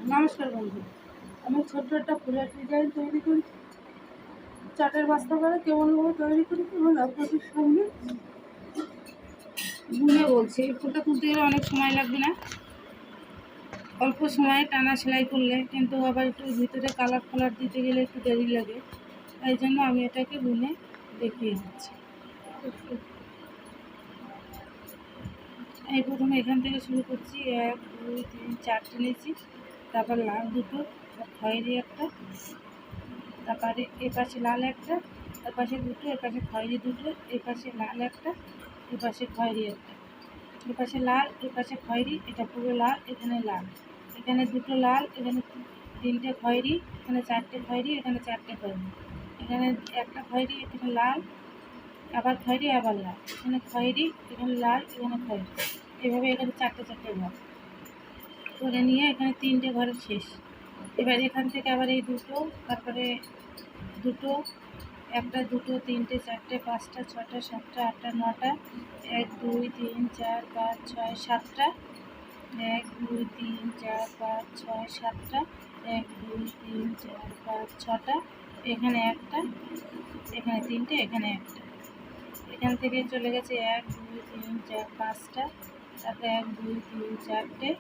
নমস্কার বন্ধু, আমি ছোট্ট একটা ফুলের ডিজাইন তৈরি করি। চাটের বস্তা করে কেমনভাবে তৈরি করি এবং আপনাদের সঙ্গে বুনে বলছি। এই ফুলটা তুলতে গেলে অনেক সময় লাগবে না, অল্প সময়ে টানা সেলাই করলে, কিন্তু আবার একটু ভিতরে কালার ফালার দিতে গেলে একটু দেরি লাগে। তাই জন্য আমি এটাকে বুনে দেখিয়ে দিচ্ছি। এই প্রথমে এখান থেকে শুরু করছি। 1 2 3 4টে নিয়েছি, তারপর লাল দুটো, খয়েরি একটা, তারপরে এপাশে লাল একটা, এপাশে দুটো, এপাশে খয়েরি দুটো, এপাশে লাল একটা, এপাশে খয়েরি একটা, এপাশে লাল, এপাশে খয়েরি, এটা পুরো লাল, এখানে লাল, এখানে দুটো লাল, এখানে তিনটে খয়েরি, এখানে চারটে খয়েরি, এখানে চারটে খয়েরি, এখানে একটা খয়েরি, এখানে লাল, আবার খয়েরি, আবার লাল, এখানে খয়েরি, এখানে লাল, এখানে খয়েরি, এভাবে এখানে চারটে চারটে ঘর করে নিয়ে এখানে তিনটে ঘরের শেষ। এবার এখান থেকে আবার এই দুটো, তারপরে দুটো, একটা, দুটো, তিনটে, চারটে, পাঁচটা, ছটা, সাতটা, আটটা, নটা, 1 2 3 4 5 6 7টা, 1 2 3 4 5 6 7টা, 1 2 3 4 5 6টা, এখানে একটা, এখানে তিনটে, এখানে একটা, এখান থেকে চলে গেছে 1 2 3 4 5টা, তারপরে 1 2 3 4টে,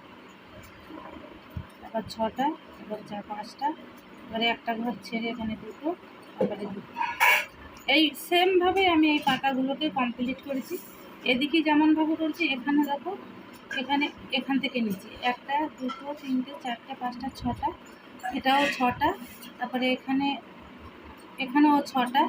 আবার 6টা, এবার 4 5টা, এবারে একটা ঘর ছেড়ে এখানে দুটো, তারপরে দুটো। এই সেমভাবে আমি এই পাতাগুলোকে কমপ্লিট করেছি। এদিকে যেমনভাবে করছি, এখানে দেখো, এখানে এখান থেকে নিচে 1টা 2টো 3টে 4টে 5টা 6টা, এটাও 6টা, তারপরে এখানেও 6টা,